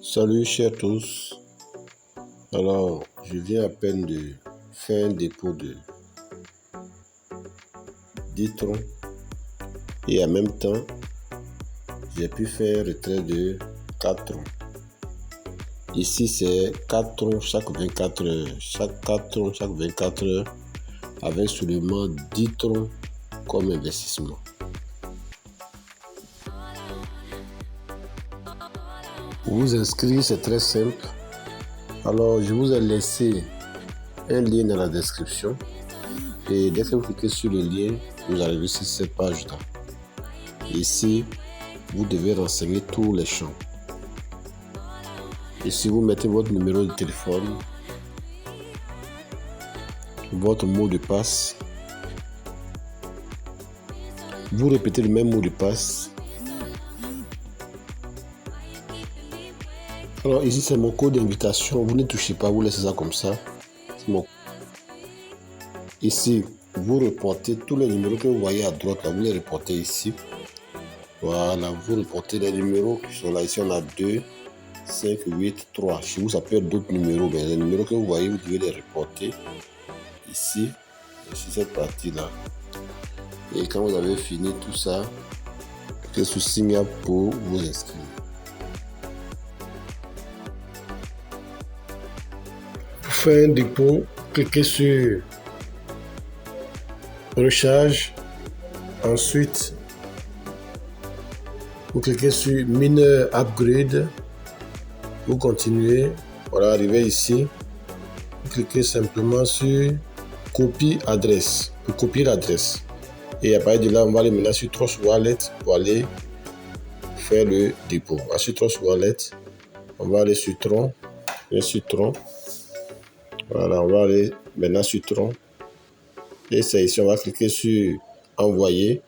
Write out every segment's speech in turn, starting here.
Salut chers tous, alors je viens à peine de faire un dépôt de 10 troncs et en même temps j'ai pu faire un retrait de 4 troncs. Ici c'est 4 troncs chaque 24 heures, chaque 4 troncs chaque 24 heures avec seulement 10 troncs comme investissement. Pour vous inscrire, c'est très simple. Alors, je vous ai laissé un lien dans la description. Et dès que vous cliquez sur le lien, vous arrivez sur cette page-là. Ici, vous devez renseigner tous les champs. Ici, vous mettez votre numéro de téléphone, votre mot de passe. Vous répétez le même mot de passe. Alors ici c'est mon code d'invitation, vous ne touchez pas, vous laissez ça comme ça. Ici, vous reportez tous les numéros que vous voyez à droite, là, vous les reportez ici. Voilà, vous reportez les numéros qui sont là. Ici on a 2, 5, 8, 3. Chez vous ça peut être d'autres numéros, mais les numéros que vous voyez, vous devez les reporter ici, sur cette partie-là. Et quand vous avez fini tout ça, cliquez sur Sign Up pour vous inscrire. Pour faire un dépôt, cliquez sur Recharge. Ensuite, vous cliquez sur Mineur Upgrade. Vous continuez. Voilà, arrivé ici. Vous cliquez simplement sur Copie adresse. Pour copier l'adresse. Et à partir de là, on va aller maintenant sur Trust Wallet pour aller faire le dépôt. Sur Trust Wallet, on va aller sur Tron. Et sur Tron. Voilà, on va aller maintenant sur Tron. Et c'est ici, on va cliquer sur Envoyer.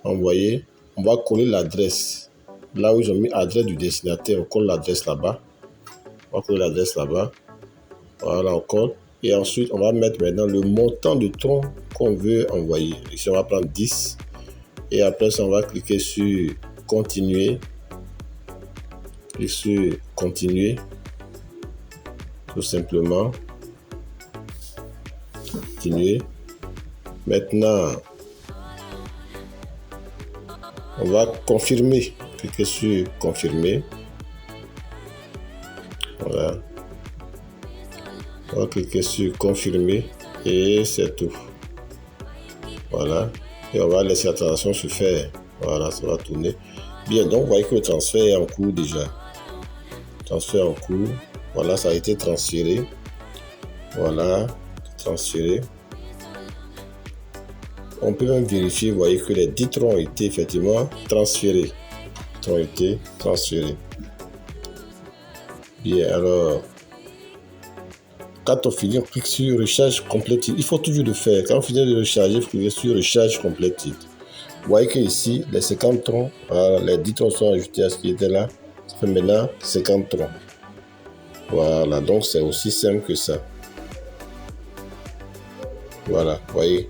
Envoyer. On va coller l'adresse. Là où ils ont mis l'adresse du destinataire, on colle l'adresse là-bas. On va coller l'adresse là-bas. Voilà, on colle. Et ensuite, on va mettre maintenant le montant de tronc qu'on veut envoyer. Ici, on va prendre 10. Et après ça, on va cliquer sur Continuer. Et sur Continuer. Tout simplement. Continuer. Maintenant, on va confirmer. Cliquez sur Confirmer. Voilà. On va cliquer sur Confirmer et c'est tout. Voilà. Et on va laisser la transaction se faire. Voilà, ça va tourner. Bien, donc vous voyez que le transfert est en cours déjà. Transfert en cours. Voilà, ça a été transféré. Voilà, transféré. On peut même vérifier, vous voyez que les 10 troncs ont été effectivement transférés. Ont été transférés. Bien, alors, quand on finit, on clique sur Recharge Completed. Il faut toujours le faire. Quand on finit de recharger, vous cliquez sur Recharge Completed. Vous voyez que ici, les 50 troncs, voilà, les 10 troncs sont ajoutés à ce qui était là. Ça fait maintenant 50 troncs. Voilà, donc c'est aussi simple que ça. Voilà, vous voyez.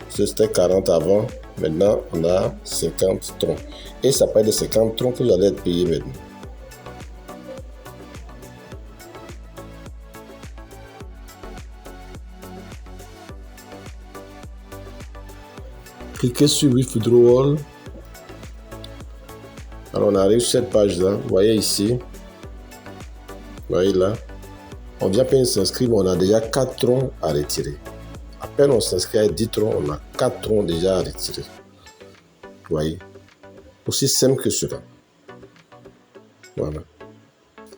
C'était 40 avant, maintenant on a 50 troncs. Et ça peut être 50 troncs que vous allez être payé maintenant. Cliquez sur Withdrawal. Alors on arrive sur cette page là, vous voyez ici. Vous voyez là. On vient à peine s'inscrire, mais on a déjà 4 troncs à retirer. À peine on s'inscrit à 10 troncs, on a 4 troncs déjà à retirer. Vous voyez. Aussi simple que cela. Voilà.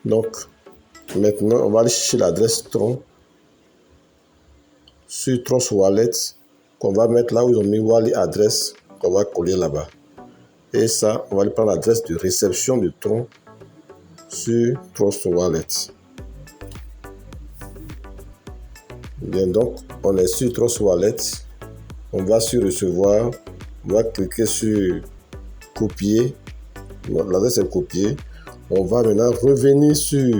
Donc, maintenant, on va aller chercher l'adresse tronc sur Trust Wallet qu'on va mettre là où ils ont mis Wallet adresse qu'on va coller là-bas. Et ça, on va aller prendre l'adresse de réception du tronc sur Trust Wallet. Bien, donc, on est sur Trust Wallet. On va sur Recevoir. On va cliquer sur Copier. L'adresse est copiée. On va maintenant revenir sur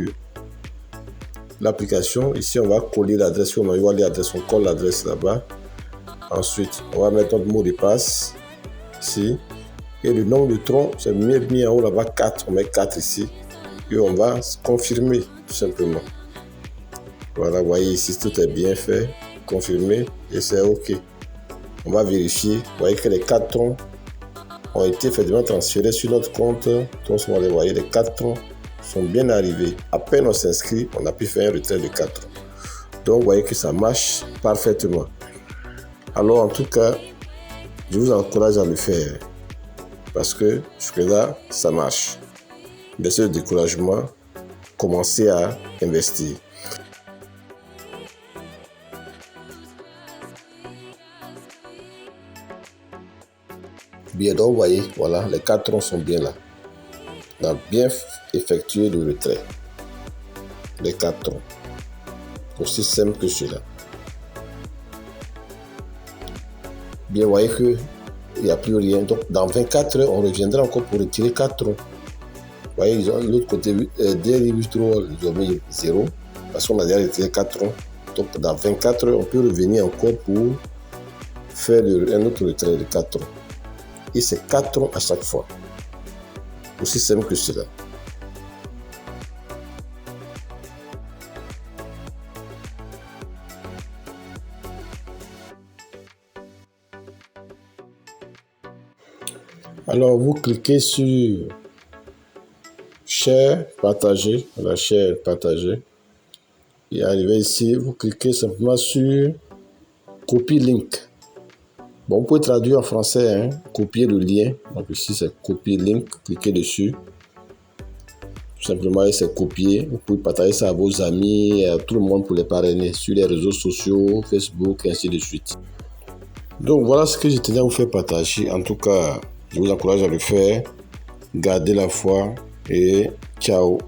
l'application. Ici, on va coller l'adresse. On va l'adresse. On colle l'adresse là-bas. Ensuite, on va mettre notre mot de passe ici. Et le nombre de troncs, c'est mis en haut là-bas 4. On met 4 ici. Et on va confirmer tout simplement. Voilà, vous voyez ici, tout est bien fait. Confirmer et c'est OK. On va vérifier. Vous voyez que les 4 troncs ont été effectivement transférés sur notre compte. Donc, on va les voir. Les 4 troncs sont bien arrivés. À peine on s'inscrit, on a pu faire un retrait de 4 troncs. Donc, vous voyez que ça marche parfaitement. Alors, en tout cas, je vous encourage à le faire. Parce que jusque-là, ça marche. Laissez le découragement, commencez à investir. Bien, donc vous voyez, voilà, les 4 troncs sont bien là. On a bien effectué le retrait. Les 4 troncs. Aussi simple que cela. Bien, vous voyez qu'il n'y a plus rien. Donc, dans 24 heures, on reviendra encore pour retirer 4 troncs. Vous voyez, ils ont l'autre côté, dès les 8 troncs, ils ont mis 0. Parce qu'on a déjà retiré 4 troncs. Donc, dans 24 heures, on peut revenir encore pour faire un autre retrait de 4 troncs. Et c'est 4 troncs à chaque fois. Aussi simple que cela. Alors, vous cliquez sur Share, partager. Voilà, Share, partager. Et arrivé ici, vous cliquez simplement sur Copy Link. Bon, vous pouvez traduire en français, hein, copier le lien. Donc ici, c'est Copy Link. Cliquez dessus. Tout simplement, c'est copier. Vous pouvez partager ça à vos amis, à tout le monde pour les parrainer sur les réseaux sociaux, Facebook, et ainsi de suite. Donc, voilà ce que je tenais à vous faire partager. En tout cas, je vous encourage à le faire. Gardez la foi et ciao.